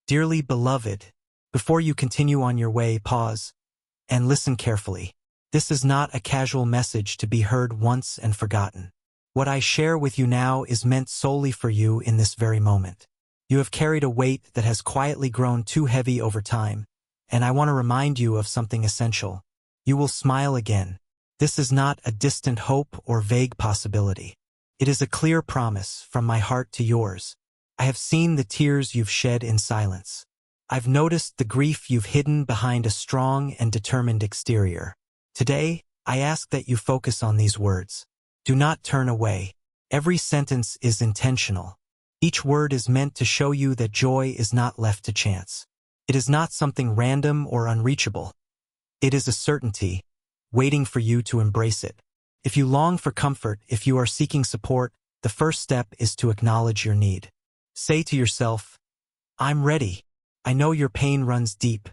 Dearly beloved, before you continue on your way, pause and listen carefully. This is not a casual message to be heard once and forgotten. What I share with you now is meant solely for you in this very moment. You have carried a weight that has quietly grown too heavy over time, and I want to remind you of something essential. You will smile again. This is not a distant hope or vague possibility. It is a clear promise from my heart to yours. I have seen the tears you've shed in silence. I've noticed the grief you've hidden behind a strong and determined exterior. Today, I ask that you focus on these words. Do not turn away. Every sentence is intentional. Each word is meant to show you that joy is not left to chance. It is not something random or unreachable. It is a certainty, waiting for you to embrace it. If you long for comfort, if you are seeking support, the first step is to acknowledge your need. Say to yourself, I'm ready. I know your pain runs deep.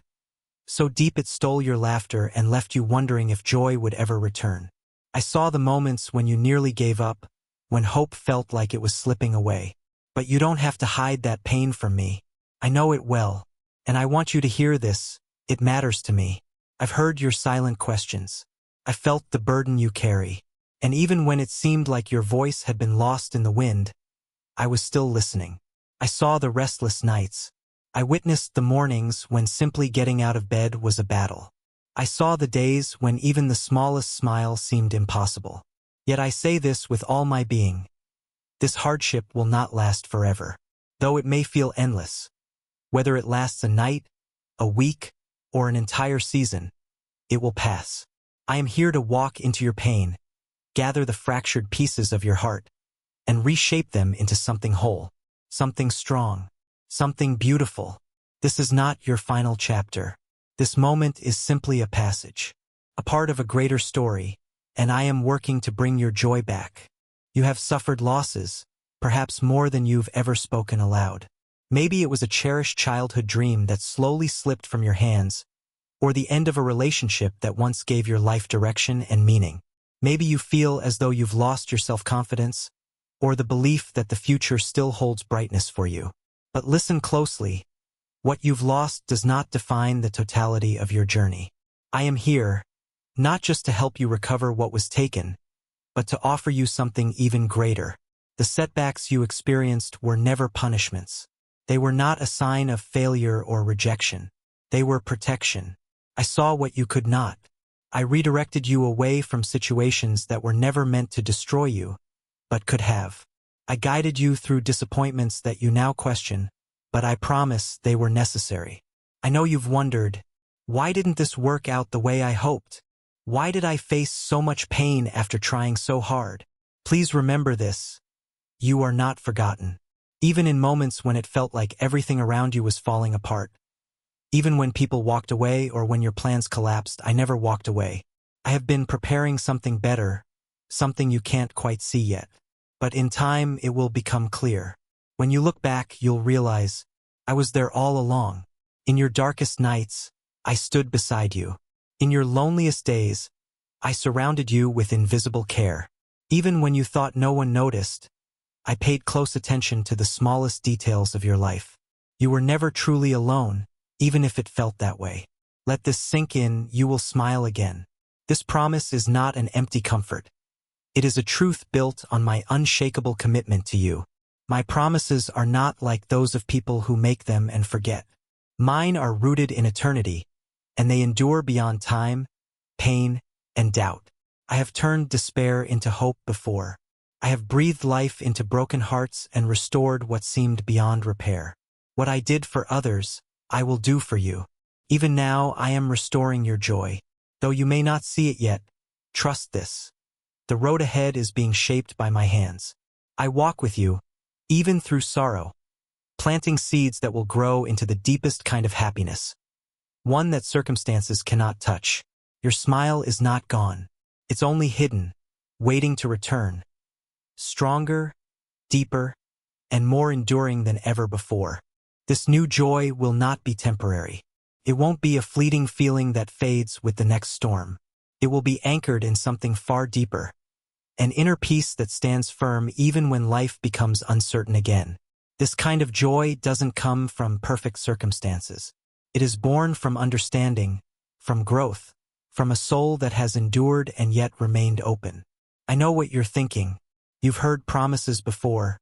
So deep it stole your laughter and left you wondering if joy would ever return. I saw the moments when you nearly gave up, when hope felt like it was slipping away. But you don't have to hide that pain from me. I know it well, and I want you to hear this. It matters to me. I've heard your silent questions. I felt the burden you carry. And even when it seemed like your voice had been lost in the wind, I was still listening. I saw the restless nights. I witnessed the mornings when simply getting out of bed was a battle. I saw the days when even the smallest smile seemed impossible. Yet I say this with all my being. This hardship will not last forever, though it may feel endless. Whether it lasts a night, a week, or an entire season, it will pass. I am here to walk into your pain, gather the fractured pieces of your heart, and reshape them into something whole, something strong, something beautiful. This is not your final chapter. This moment is simply a passage, a part of a greater story, and I am working to bring your joy back. You have suffered losses, perhaps more than you've ever spoken aloud. Maybe it was a cherished childhood dream that slowly slipped from your hands, or the end of a relationship that once gave your life direction and meaning. Maybe you feel as though you've lost your self-confidence, or the belief that the future still holds brightness for you. But listen closely. What you've lost does not define the totality of your journey. I am here, not just to help you recover what was taken, but to offer you something even greater. The setbacks you experienced were never punishments. They were not a sign of failure or rejection. They were protection. I saw what you could not. I redirected you away from situations that were never meant to destroy you, but could have. I guided you through disappointments that you now question, but I promise they were necessary. I know you've wondered, why didn't this work out the way I hoped? Why did I face so much pain after trying so hard? Please remember this. You are not forgotten. Even in moments when it felt like everything around you was falling apart. Even when people walked away or when your plans collapsed, I never walked away. I have been preparing something better, something you can't quite see yet. But in time, it will become clear. When you look back, you'll realize, I was there all along. In your darkest nights, I stood beside you. In your loneliest days, I surrounded you with invisible care. Even when you thought no one noticed, I paid close attention to the smallest details of your life. You were never truly alone, even if it felt that way. Let this sink in, you will smile again. This promise is not an empty comfort. It is a truth built on my unshakable commitment to you. My promises are not like those of people who make them and forget. Mine are rooted in eternity, and they endure beyond time, pain, and doubt. I have turned despair into hope before. I have breathed life into broken hearts and restored what seemed beyond repair. What I did for others, I will do for you. Even now, I am restoring your joy. Though you may not see it yet, trust this. The road ahead is being shaped by my hands. I walk with you, even through sorrow, planting seeds that will grow into the deepest kind of happiness, one that circumstances cannot touch. Your smile is not gone. It's only hidden, waiting to return. Stronger, deeper, and more enduring than ever before. This new joy will not be temporary. It won't be a fleeting feeling that fades with the next storm. It will be anchored in something far deeper, an inner peace that stands firm even when life becomes uncertain again. This kind of joy doesn't come from perfect circumstances. It is born from understanding, from growth, from a soul that has endured and yet remained open. I know what you're thinking. You've heard promises before,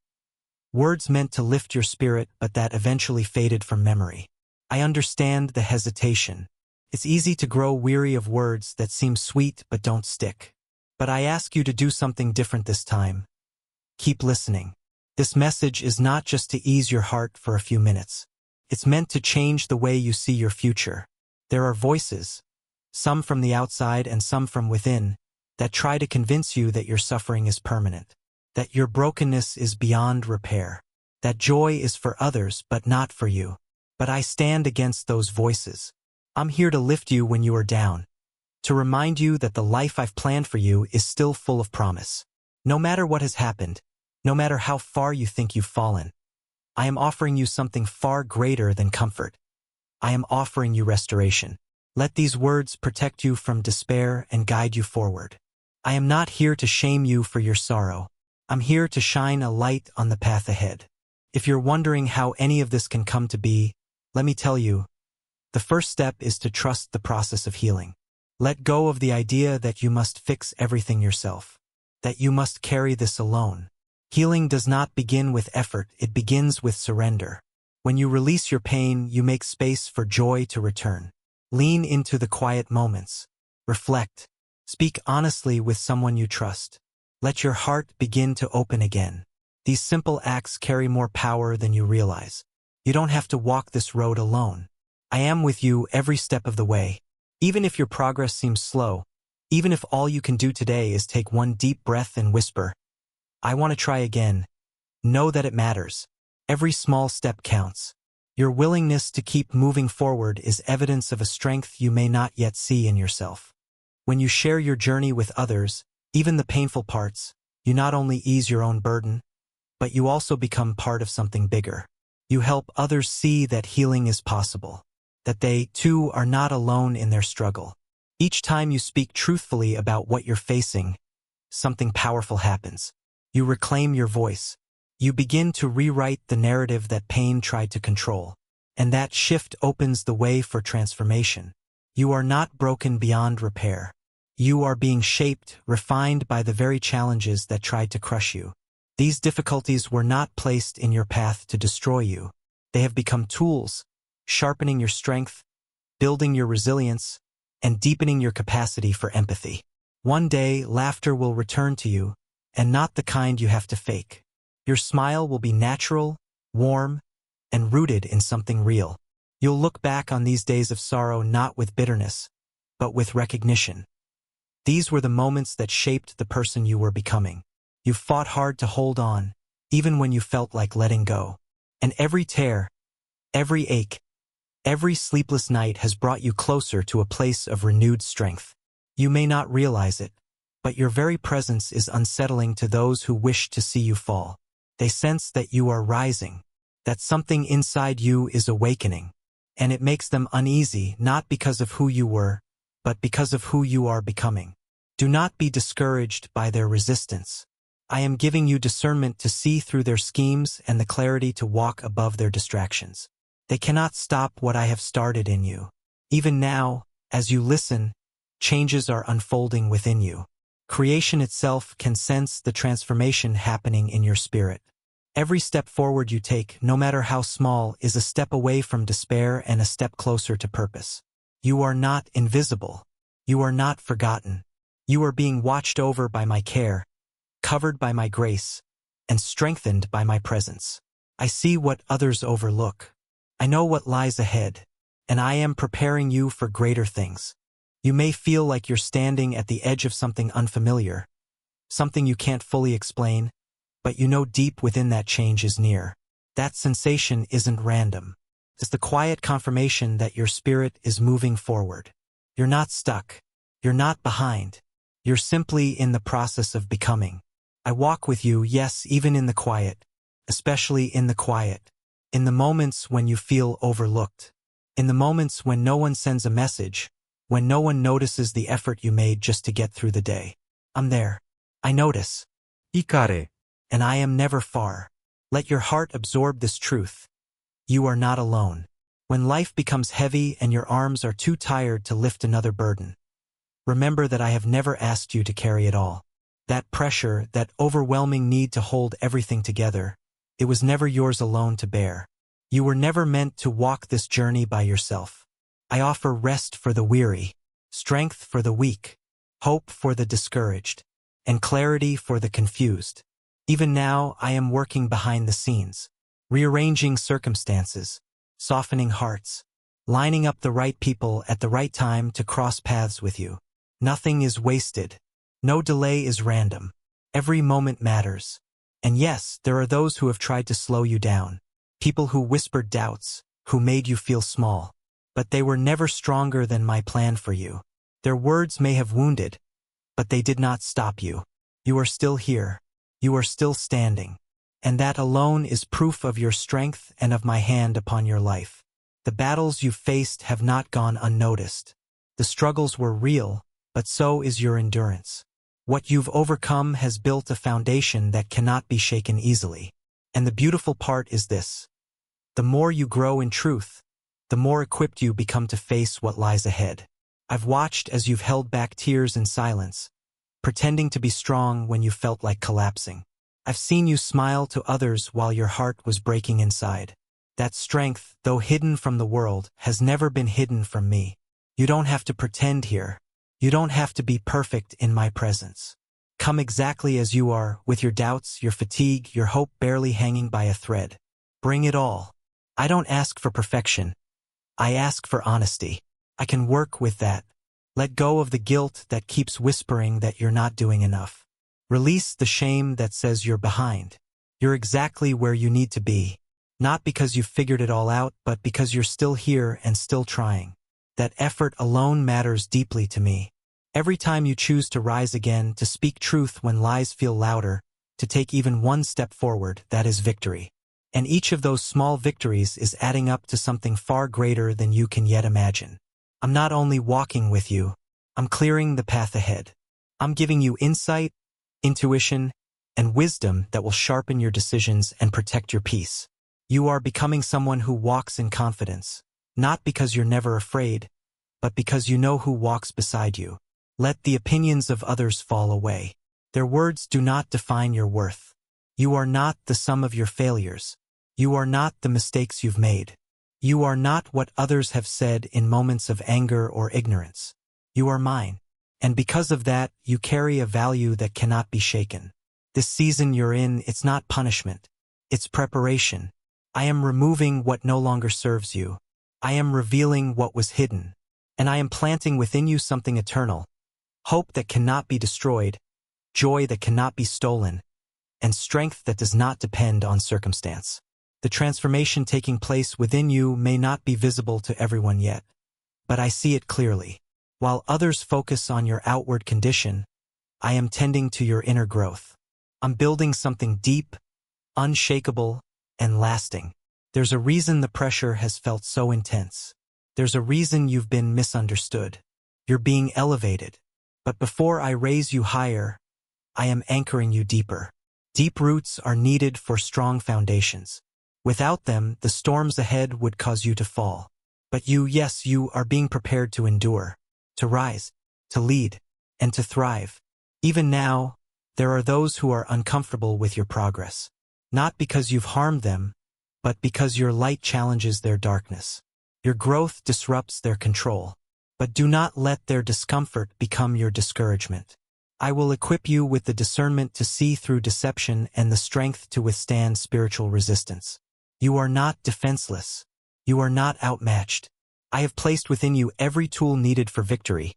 words meant to lift your spirit but that eventually faded from memory. I understand the hesitation. It's easy to grow weary of words that seem sweet but don't stick. But I ask you to do something different this time. Keep listening. This message is not just to ease your heart for a few minutes. It's meant to change the way you see your future. There are voices, some from the outside and some from within, that try to convince you that your suffering is permanent, that your brokenness is beyond repair, that joy is for others but not for you. But I stand against those voices. I'm here to lift you when you are down, to remind you that the life I've planned for you is still full of promise. No matter what has happened, no matter how far you think you've fallen, I am offering you something far greater than comfort. I am offering you restoration. Let these words protect you from despair and guide you forward. I am not here to shame you for your sorrow. I'm here to shine a light on the path ahead. If you're wondering how any of this can come to be, let me tell you, the first step is to trust the process of healing. Let go of the idea that you must fix everything yourself, that you must carry this alone. Healing does not begin with effort, it begins with surrender. When you release your pain, you make space for joy to return. Lean into the quiet moments. Reflect. Speak honestly with someone you trust. Let your heart begin to open again. These simple acts carry more power than you realize. You don't have to walk this road alone. I am with you every step of the way. Even if your progress seems slow, even if all you can do today is take one deep breath and whisper, I want to try again. Know that it matters. Every small step counts. Your willingness to keep moving forward is evidence of a strength you may not yet see in yourself. When you share your journey with others, even the painful parts, you not only ease your own burden, but you also become part of something bigger. You help others see that healing is possible, that they, too, are not alone in their struggle. Each time you speak truthfully about what you're facing, something powerful happens. You reclaim your voice. You begin to rewrite the narrative that pain tried to control. And that shift opens the way for transformation. You are not broken beyond repair. You are being shaped, refined by the very challenges that tried to crush you. These difficulties were not placed in your path to destroy you. They have become tools, sharpening your strength, building your resilience, and deepening your capacity for empathy. One day, laughter will return to you, and not the kind you have to fake. Your smile will be natural, warm, and rooted in something real. You'll look back on these days of sorrow not with bitterness, but with recognition. These were the moments that shaped the person you were becoming. You fought hard to hold on, even when you felt like letting go. And every tear, every ache, every sleepless night has brought you closer to a place of renewed strength. You may not realize it, but your very presence is unsettling to those who wish to see you fall. They sense that you are rising, that something inside you is awakening, and it makes them uneasy not because of who you were, but because of who you are becoming. Do not be discouraged by their resistance. I am giving you discernment to see through their schemes and the clarity to walk above their distractions. They cannot stop what I have started in you. Even now, as you listen, changes are unfolding within you. Creation itself can sense the transformation happening in your spirit. Every step forward you take, no matter how small, is a step away from despair and a step closer to purpose. You are not invisible. You are not forgotten. You are being watched over by my care, covered by my grace, and strengthened by my presence. I see what others overlook. I know what lies ahead, and I am preparing you for greater things. You may feel like you're standing at the edge of something unfamiliar, something you can't fully explain, but you know deep within that change is near. That sensation isn't random. It's the quiet confirmation that your spirit is moving forward. You're not stuck. You're not behind. You're simply in the process of becoming. I walk with you, yes, even in the quiet, especially in the quiet, in the moments when you feel overlooked, in the moments when no one sends a message, when no one notices the effort you made just to get through the day. I'm there. I notice. Ikare. And I am never far. Let your heart absorb this truth. You are not alone. When life becomes heavy and your arms are too tired to lift another burden, remember that I have never asked you to carry it all. That pressure, that overwhelming need to hold everything together, it was never yours alone to bear. You were never meant to walk this journey by yourself. I offer rest for the weary, strength for the weak, hope for the discouraged, and clarity for the confused. Even now, I am working behind the scenes, rearranging circumstances, softening hearts, lining up the right people at the right time to cross paths with you. Nothing is wasted. No delay is random. Every moment matters. And yes, there are those who have tried to slow you down. People who whispered doubts, who made you feel small. But they were never stronger than my plan for you. Their words may have wounded, but they did not stop you. You are still here. You are still standing. And that alone is proof of your strength and of my hand upon your life. The battles you've faced have not gone unnoticed. The struggles were real, but so is your endurance. What you've overcome has built a foundation that cannot be shaken easily. And the beautiful part is this. The more you grow in truth, the more equipped you become to face what lies ahead. I've watched as you've held back tears in silence, pretending to be strong when you felt like collapsing. I've seen you smile to others while your heart was breaking inside. That strength, though hidden from the world, has never been hidden from me. You don't have to pretend here. You don't have to be perfect in my presence. Come exactly as you are, with your doubts, your fatigue, your hope barely hanging by a thread. Bring it all. I don't ask for perfection. I ask for honesty. I can work with that. Let go of the guilt that keeps whispering that you're not doing enough. Release the shame that says you're behind. You're exactly where you need to be. Not because you've figured it all out, but because you're still here and still trying. That effort alone matters deeply to me. Every time you choose to rise again, to speak truth when lies feel louder, to take even one step forward, that is victory. And each of those small victories is adding up to something far greater than you can yet imagine. I'm not only walking with you, I'm clearing the path ahead. I'm giving you insight, intuition, and wisdom that will sharpen your decisions and protect your peace. You are becoming someone who walks in confidence, not because you're never afraid, but because you know who walks beside you. Let the opinions of others fall away. Their words do not define your worth. You are not the sum of your failures. You are not the mistakes you've made. You are not what others have said in moments of anger or ignorance. You are mine. And because of that, you carry a value that cannot be shaken. This season you're in, it's not punishment. It's preparation. I am removing what no longer serves you. I am revealing what was hidden. And I am planting within you something eternal. Hope that cannot be destroyed, joy that cannot be stolen, and strength that does not depend on circumstance. The transformation taking place within you may not be visible to everyone yet, but I see it clearly. While others focus on your outward condition, I am tending to your inner growth. I'm building something deep, unshakable, and lasting. There's a reason the pressure has felt so intense. There's a reason you've been misunderstood. You're being elevated. But before I raise you higher, I am anchoring you deeper. Deep roots are needed for strong foundations. Without them, the storms ahead would cause you to fall. But you, yes, you are being prepared to endure, to rise, to lead, and to thrive. Even now, there are those who are uncomfortable with your progress. Not because you've harmed them, but because your light challenges their darkness. Your growth disrupts their control. But do not let their discomfort become your discouragement. I will equip you with the discernment to see through deception and the strength to withstand spiritual resistance. You are not defenseless. You are not outmatched. I have placed within you every tool needed for victory.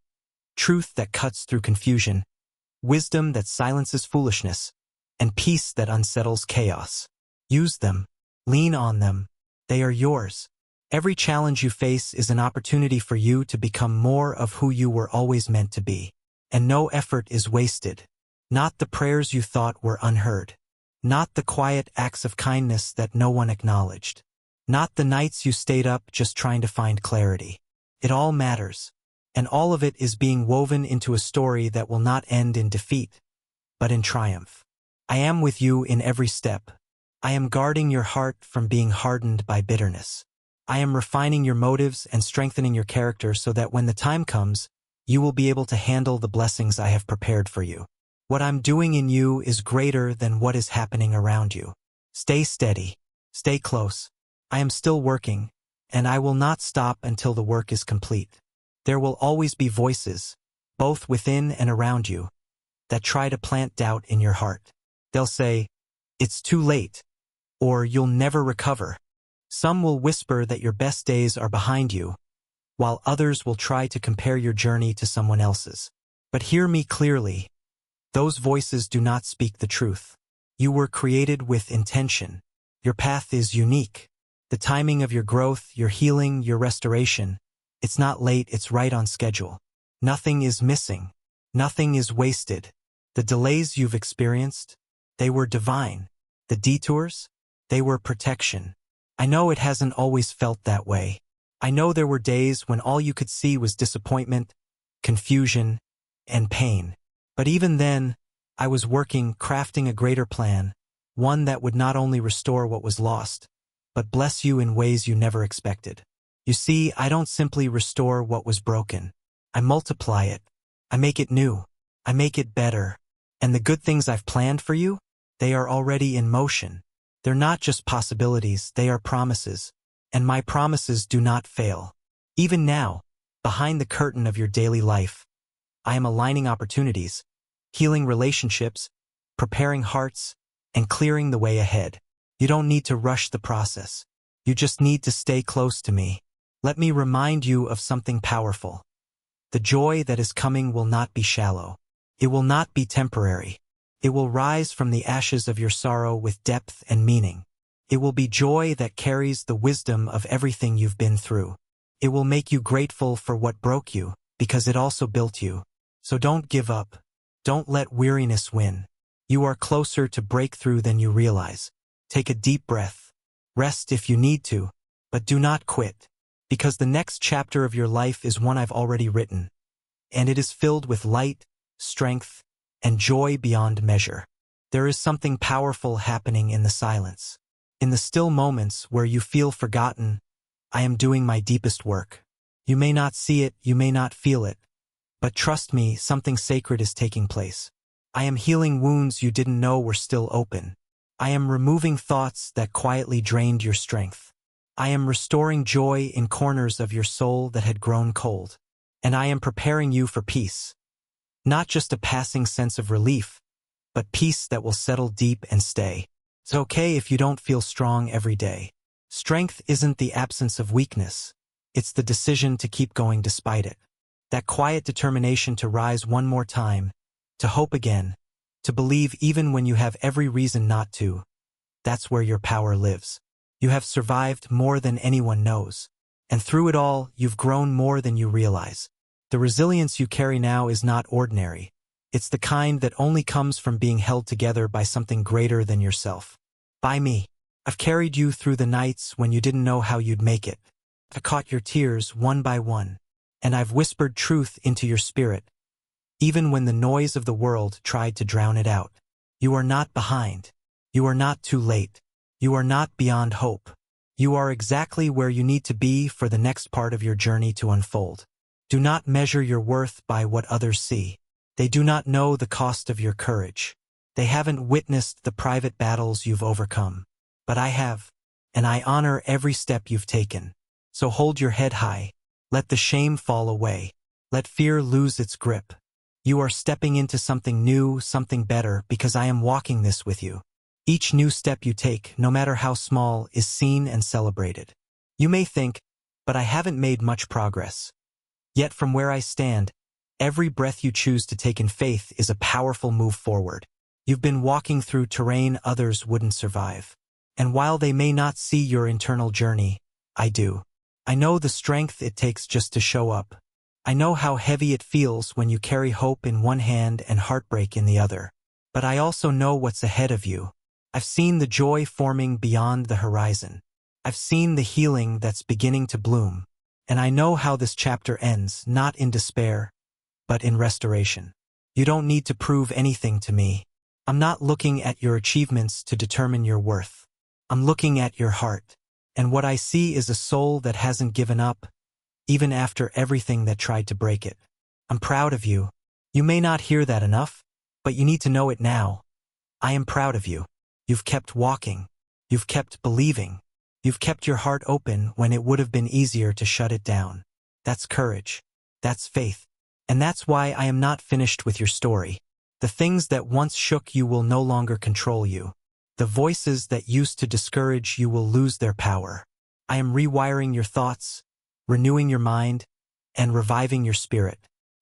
Truth that cuts through confusion, wisdom that silences foolishness, and peace that unsettles chaos. Use them. Lean on them. They are yours. Every challenge you face is an opportunity for you to become more of who you were always meant to be. And no effort is wasted. Not the prayers you thought were unheard. Not the quiet acts of kindness that no one acknowledged. Not the nights you stayed up just trying to find clarity. It all matters. And all of it is being woven into a story that will not end in defeat, but in triumph. I am with you in every step. I am guarding your heart from being hardened by bitterness. I am refining your motives and strengthening your character so that when the time comes, you will be able to handle the blessings I have prepared for you. What I'm doing in you is greater than what is happening around you. Stay steady. Stay close. I am still working, and I will not stop until the work is complete. There will always be voices, both within and around you, that try to plant doubt in your heart. They'll say, "It's too late," or "You'll never recover." Some will whisper that your best days are behind you, while others will try to compare your journey to someone else's. But hear me clearly. Those voices do not speak the truth. You were created with intention. Your path is unique. The timing of your growth, your healing, your restoration, it's not late, it's right on schedule. Nothing is missing. Nothing is wasted. The delays you've experienced, they were divine. The detours, they were protection. I know it hasn't always felt that way. I know there were days when all you could see was disappointment, confusion, and pain. But even then, I was working, crafting a greater plan, one that would not only restore what was lost, but bless you in ways you never expected. You see, I don't simply restore what was broken. I multiply it. I make it new. I make it better. And the good things I've planned for you, they are already in motion. They're not just possibilities, they are promises. And my promises do not fail. Even now, behind the curtain of your daily life, I am aligning opportunities, healing relationships, preparing hearts, and clearing the way ahead. You don't need to rush the process. You just need to stay close to me. Let me remind you of something powerful. The joy that is coming will not be shallow. It will not be temporary. It will rise from the ashes of your sorrow with depth and meaning. It will be joy that carries the wisdom of everything you've been through. It will make you grateful for what broke you, because it also built you. So don't give up. Don't let weariness win. You are closer to breakthrough than you realize. Take a deep breath. Rest if you need to, but do not quit. Because the next chapter of your life is one I've already written. And it is filled with light, strength, and joy beyond measure. There is something powerful happening in the silence. In the still moments where you feel forgotten, I am doing my deepest work. You may not see it, you may not feel it, but trust me, something sacred is taking place. I am healing wounds you didn't know were still open. I am removing thoughts that quietly drained your strength. I am restoring joy in corners of your soul that had grown cold. And I am preparing you for peace. Not just a passing sense of relief, but peace that will settle deep and stay. It's okay if you don't feel strong every day. Strength isn't the absence of weakness. It's the decision to keep going despite it. That quiet determination to rise one more time, to hope again, to believe even when you have every reason not to. That's where your power lives. You have survived more than anyone knows. And through it all, you've grown more than you realize. The resilience you carry now is not ordinary. It's the kind that only comes from being held together by something greater than yourself. By me. I've carried you through the nights when you didn't know how you'd make it. I've caught your tears one by one. And I've whispered truth into your spirit, even when the noise of the world tried to drown it out. You are not behind. You are not too late. You are not beyond hope. You are exactly where you need to be for the next part of your journey to unfold. Do not measure your worth by what others see. They do not know the cost of your courage. They haven't witnessed the private battles you've overcome. But I have, and I honor every step you've taken. So hold your head high. Let the shame fall away. Let fear lose its grip. You are stepping into something new, something better, because I am walking this with you. Each new step you take, no matter how small, is seen and celebrated. You may think, but I haven't made much progress. Yet from where I stand, every breath you choose to take in faith is a powerful move forward. You've been walking through terrain others wouldn't survive. And while they may not see your internal journey, I do. I know the strength it takes just to show up. I know how heavy it feels when you carry hope in one hand and heartbreak in the other. But I also know what's ahead of you. I've seen the joy forming beyond the horizon. I've seen the healing that's beginning to bloom. And I know how this chapter ends, not in despair, but in restoration. You don't need to prove anything to me. I'm not looking at your achievements to determine your worth. I'm looking at your heart, and what I see is a soul that hasn't given up, even after everything that tried to break it. I'm proud of you. You may not hear that enough, but you need to know it now. I am proud of you. You've kept walking. You've kept believing. You've kept your heart open when it would have been easier to shut it down. That's courage. That's faith. And that's why I am not finished with your story. The things that once shook you will no longer control you. The voices that used to discourage you will lose their power. I am rewiring your thoughts, renewing your mind, and reviving your spirit.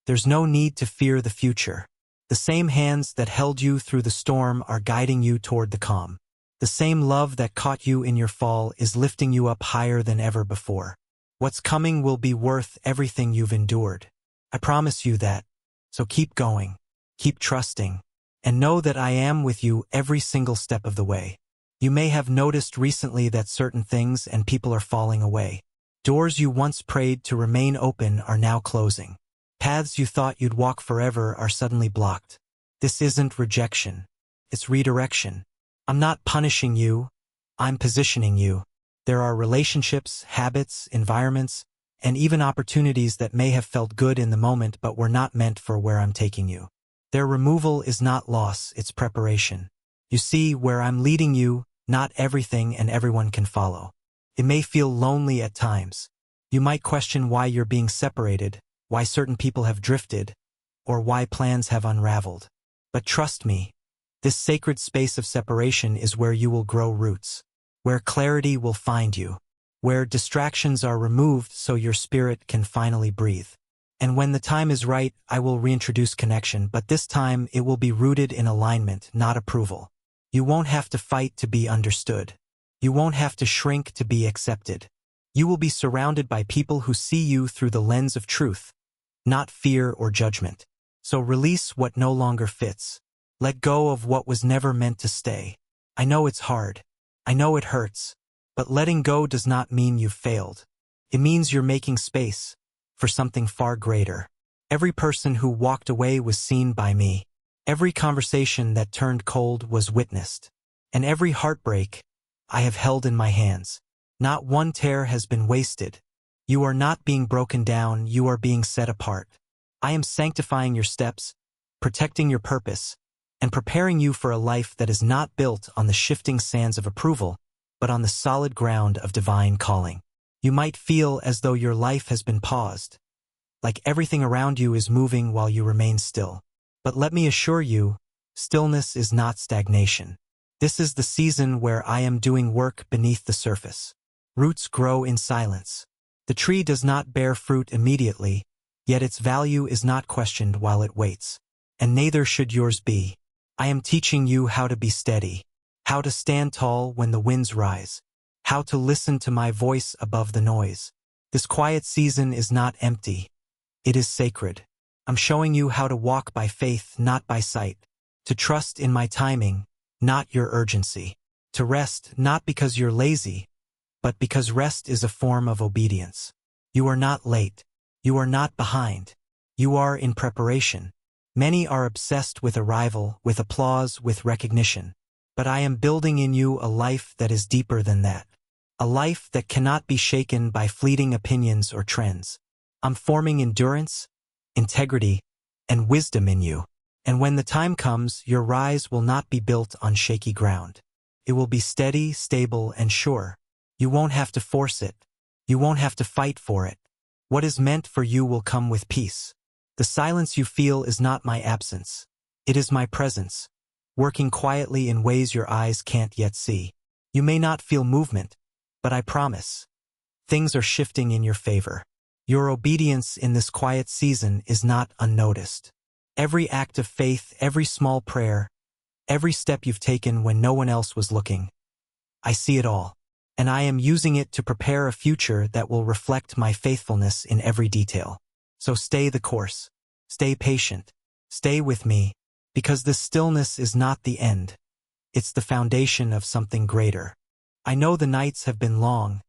There's no need to fear the future. The same hands that held you through the storm are guiding you toward the calm. The same love that caught you in your fall is lifting you up higher than ever before. What's coming will be worth everything you've endured. I promise you that. So keep going, keep trusting, and know that I am with you every single step of the way. You may have noticed recently that certain things and people are falling away. Doors you once prayed to remain open are now closing. Paths you thought you'd walk forever are suddenly blocked. This isn't rejection. It's redirection. I'm not punishing you. I'm positioning you. There are relationships, habits, environments, and even opportunities that may have felt good in the moment but were not meant for where I'm taking you. Their removal is not loss, it's preparation. You see, where I'm leading you, not everything and everyone can follow. It may feel lonely at times. You might question why you're being separated, why certain people have drifted, or why plans have unraveled. But trust me, this sacred space of separation is where you will grow roots, where clarity will find you, where distractions are removed so your spirit can finally breathe. And when the time is right, I will reintroduce connection, but this time it will be rooted in alignment, not approval. You won't have to fight to be understood. You won't have to shrink to be accepted. You will be surrounded by people who see you through the lens of truth, not fear or judgment. So release what no longer fits. Let go of what was never meant to stay. I know it's hard. I know it hurts. But letting go does not mean you've failed. It means you're making space for something far greater. Every person who walked away was seen by me. Every conversation that turned cold was witnessed. And every heartbreak I have held in my hands. Not one tear has been wasted. You are not being broken down, you are being set apart. I am sanctifying your steps, protecting your purpose, and preparing you for a life that is not built on the shifting sands of approval, but on the solid ground of divine calling. You might feel as though your life has been paused, like everything around you is moving while you remain still. But let me assure you, stillness is not stagnation. This is the season where I am doing work beneath the surface. Roots grow in silence. The tree does not bear fruit immediately, yet its value is not questioned while it waits. And neither should yours be. I am teaching you how to be steady, how to stand tall when the winds rise, how to listen to my voice above the noise. This quiet season is not empty. It is sacred. I'm showing you how to walk by faith, not by sight, to trust in my timing, not your urgency, to rest not because you're lazy, but because rest is a form of obedience. You are not late. You are not behind. You are in preparation. Many are obsessed with arrival, with applause, with recognition. But I am building in you a life that is deeper than that. A life that cannot be shaken by fleeting opinions or trends. I'm forming endurance, integrity, and wisdom in you. And when the time comes, your rise will not be built on shaky ground. It will be steady, stable, and sure. You won't have to force it. You won't have to fight for it. What is meant for you will come with peace. The silence you feel is not my absence. It is my presence, working quietly in ways your eyes can't yet see. You may not feel movement, but I promise, things are shifting in your favor. Your obedience in this quiet season is not unnoticed. Every act of faith, every small prayer, every step you've taken when no one else was looking. I see it all, and I am using it to prepare a future that will reflect my faithfulness in every detail. So stay the course. Stay patient. Stay with me, because this stillness is not the end. It's the foundation of something greater. I know the nights have been long,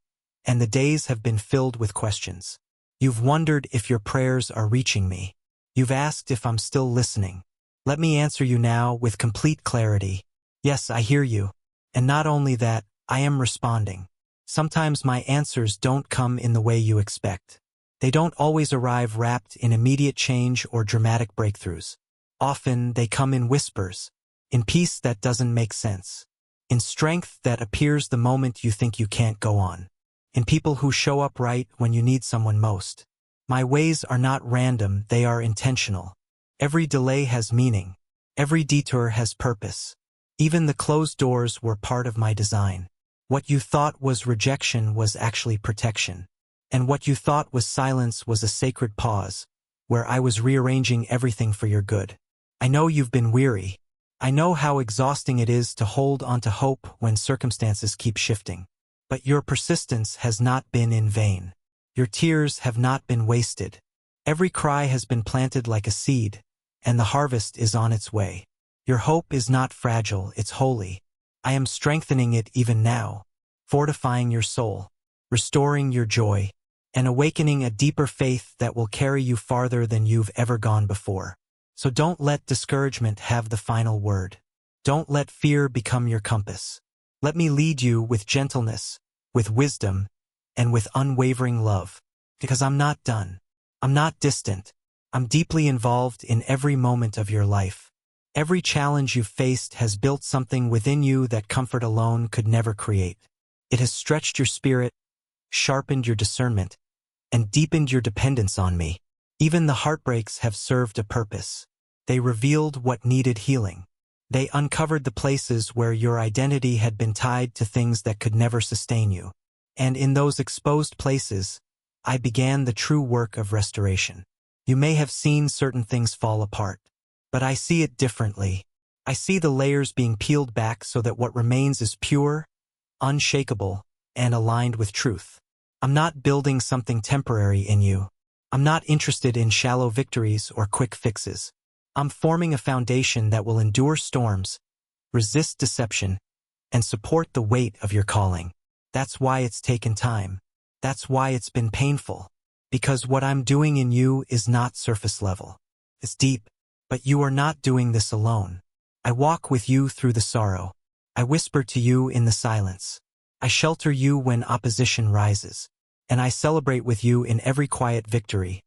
and the days have been filled with questions. You've wondered if your prayers are reaching me. You've asked if I'm still listening. Let me answer you now with complete clarity. Yes, I hear you. And not only that, I am responding. Sometimes my answers don't come in the way you expect. They don't always arrive wrapped in immediate change or dramatic breakthroughs. Often they come in whispers, in peace that doesn't make sense, in strength that appears the moment you think you can't go on, in people who show up right when you need someone most. My ways are not random, they are intentional. Every delay has meaning. Every detour has purpose. Even the closed doors were part of my design. What you thought was rejection was actually protection. And what you thought was silence was a sacred pause, where I was rearranging everything for your good. I know you've been weary. I know how exhausting it is to hold on to hope when circumstances keep shifting. But your persistence has not been in vain. Your tears have not been wasted. Every cry has been planted like a seed, and the harvest is on its way. Your hope is not fragile, it's holy. I am strengthening it even now, fortifying your soul, restoring your joy, and awakening a deeper faith that will carry you farther than you've ever gone before. So don't let discouragement have the final word. Don't let fear become your compass. Let me lead you with gentleness, with wisdom, and with unwavering love. Because I'm not done. I'm not distant. I'm deeply involved in every moment of your life. Every challenge you've faced has built something within you that comfort alone could never create. It has stretched your spirit, sharpened your discernment, and deepened your dependence on me. Even the heartbreaks have served a purpose. They revealed what needed healing. They uncovered the places where your identity had been tied to things that could never sustain you. And in those exposed places, I began the true work of restoration. You may have seen certain things fall apart, but I see it differently. I see the layers being peeled back so that what remains is pure, unshakable, and aligned with truth. I'm not building something temporary in you. I'm not interested in shallow victories or quick fixes. I'm forming a foundation that will endure storms, resist deception, and support the weight of your calling. That's why it's taken time. That's why it's been painful. Because what I'm doing in you is not surface level. It's deep. But you are not doing this alone. I walk with you through the sorrow. I whisper to you in the silence. I shelter you when opposition rises. And I celebrate with you in every quiet victory.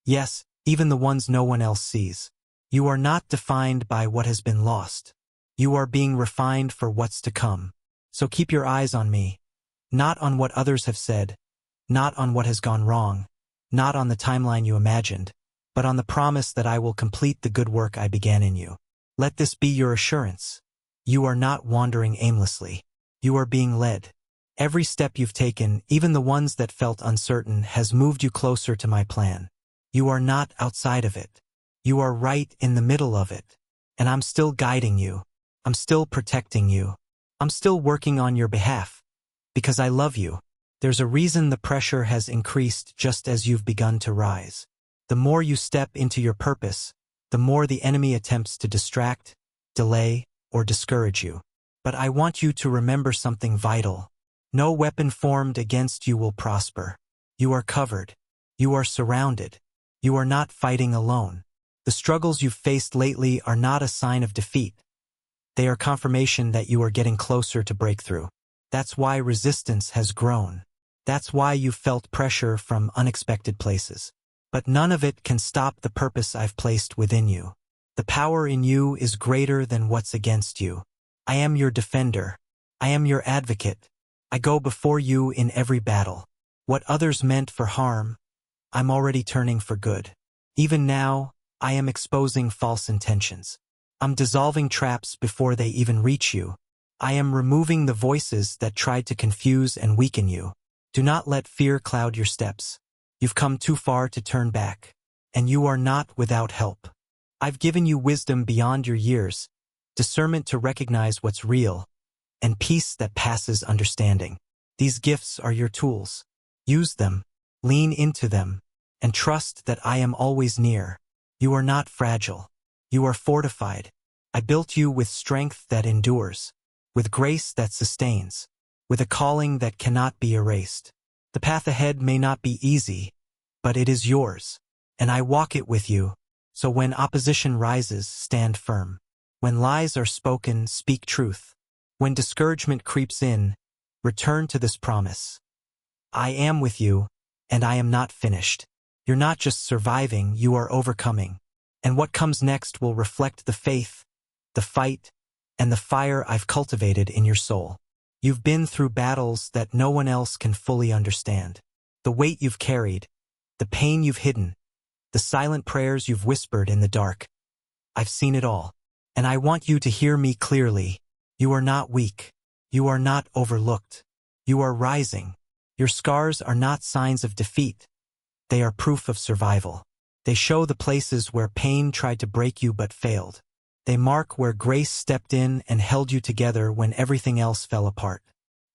Yes, even the ones no one else sees. You are not defined by what has been lost. You are being refined for what's to come. So keep your eyes on me. Not on what others have said. Not on what has gone wrong. Not on the timeline you imagined. But on the promise that I will complete the good work I began in you. Let this be your assurance. You are not wandering aimlessly. You are being led. Every step you've taken, even the ones that felt uncertain, has moved you closer to my plan. You are not outside of it. You are right in the middle of it. And I'm still guiding you. I'm still protecting you. I'm still working on your behalf. Because I love you. There's a reason the pressure has increased just as you've begun to rise. The more you step into your purpose, the more the enemy attempts to distract, delay, or discourage you. But I want you to remember something vital. No weapon formed against you will prosper. You are covered. You are surrounded. You are not fighting alone. The struggles you've faced lately are not a sign of defeat. They are confirmation that you are getting closer to breakthrough. That's why resistance has grown. That's why you've felt pressure from unexpected places. But none of it can stop the purpose I've placed within you. The power in you is greater than what's against you. I am your defender. I am your advocate. I go before you in every battle. What others meant for harm, I'm already turning for good. Even now, I am exposing false intentions. I'm dissolving traps before they even reach you. I am removing the voices that tried to confuse and weaken you. Do not let fear cloud your steps. You've come too far to turn back, and you are not without help. I've given you wisdom beyond your years, discernment to recognize what's real, and peace that passes understanding. These gifts are your tools. Use them, lean into them, and trust that I am always near. You are not fragile. You are fortified. I built you with strength that endures, with grace that sustains, with a calling that cannot be erased. The path ahead may not be easy, but it is yours, and I walk it with you. So when opposition rises, stand firm. When lies are spoken, speak truth. When discouragement creeps in, return to this promise. I am with you, and I am not finished. You're not just surviving, you are overcoming. And what comes next will reflect the faith, the fight, and the fire I've cultivated in your soul. You've been through battles that no one else can fully understand. The weight you've carried, the pain you've hidden, the silent prayers you've whispered in the dark. I've seen it all. And I want you to hear me clearly. You are not weak. You are not overlooked. You are rising. Your scars are not signs of defeat. They are proof of survival. They show the places where pain tried to break you but failed. They mark where grace stepped in and held you together when everything else fell apart.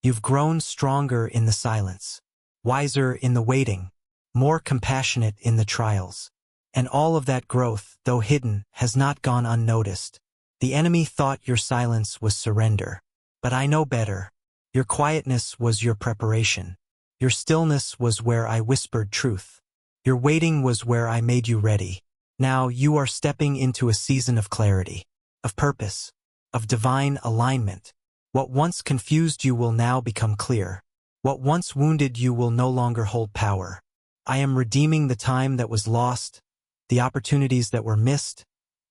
You've grown stronger in the silence, wiser in the waiting, more compassionate in the trials. And all of that growth, though hidden, has not gone unnoticed. The enemy thought your silence was surrender. But I know better. Your quietness was your preparation. Your stillness was where I whispered truth. Your waiting was where I made you ready. Now you are stepping into a season of clarity, of purpose, of divine alignment. What once confused you will now become clear. What once wounded you will no longer hold power. I am redeeming the time that was lost, the opportunities that were missed,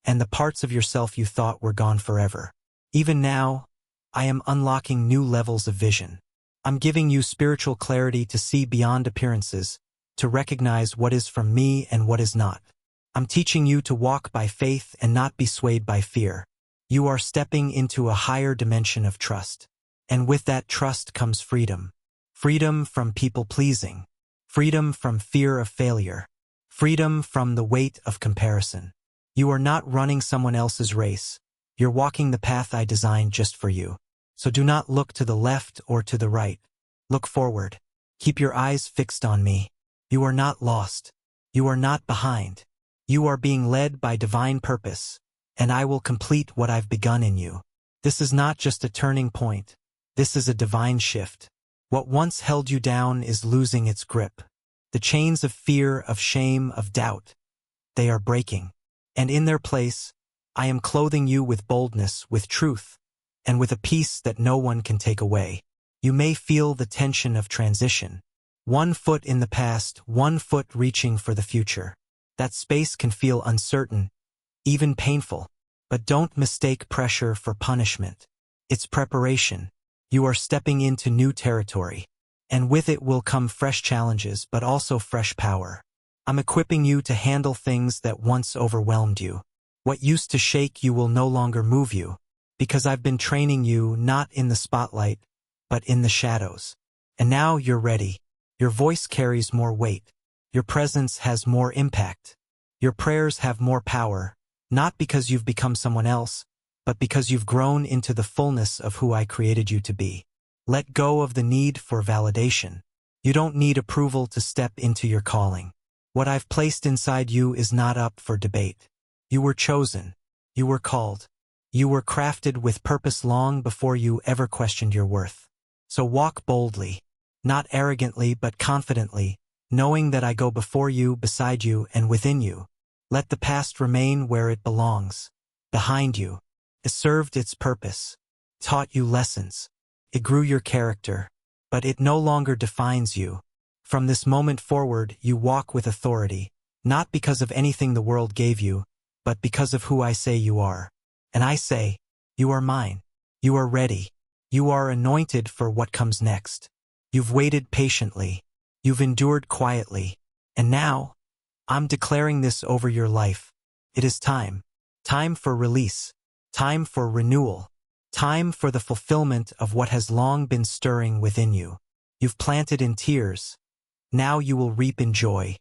and the parts of yourself you thought were gone forever. Even now, I am unlocking new levels of vision. I'm giving you spiritual clarity to see beyond appearances, to recognize what is from me and what is not. I'm teaching you to walk by faith and not be swayed by fear. You are stepping into a higher dimension of trust. And with that trust comes freedom. Freedom from people-pleasing. Freedom from fear of failure. Freedom from the weight of comparison. You are not running someone else's race. You're walking the path I designed just for you. So do not look to the left or to the right. Look forward. Keep your eyes fixed on me. You are not lost. You are not behind. You are being led by divine purpose, and I will complete what I've begun in you. This is not just a turning point. This is a divine shift. What once held you down is losing its grip. The chains of fear, of shame, of doubt, they are breaking. And in their place, I am clothing you with boldness, with truth, and with a peace that no one can take away. You may feel the tension of transition. One foot in the past, one foot reaching for the future. That space can feel uncertain, even painful. But don't mistake pressure for punishment. It's preparation. You are stepping into new territory. And with it will come fresh challenges, but also fresh power. I'm equipping you to handle things that once overwhelmed you. What used to shake you will no longer move you, because I've been training you not in the spotlight, but in the shadows. And now you're ready. Your voice carries more weight. Your presence has more impact. Your prayers have more power, not because you've become someone else, but because you've grown into the fullness of who I created you to be. Let go of the need for validation. You don't need approval to step into your calling. What I've placed inside you is not up for debate. You were chosen. You were called. You were crafted with purpose long before you ever questioned your worth. So walk boldly, not arrogantly but confidently, knowing that I go before you, beside you, and within you. Let the past remain where it belongs, behind you. It served its purpose, taught you lessons. It grew your character, but it no longer defines you. From this moment forward, you walk with authority, not because of anything the world gave you, but because of who I say you are. And I say, you are mine. You are ready. You are anointed for what comes next. You've waited patiently. You've endured quietly. And now, I'm declaring this over your life. It is time. Time for release. Time for renewal. Time for the fulfillment of what has long been stirring within you. You've planted in tears. Now you will reap in joy.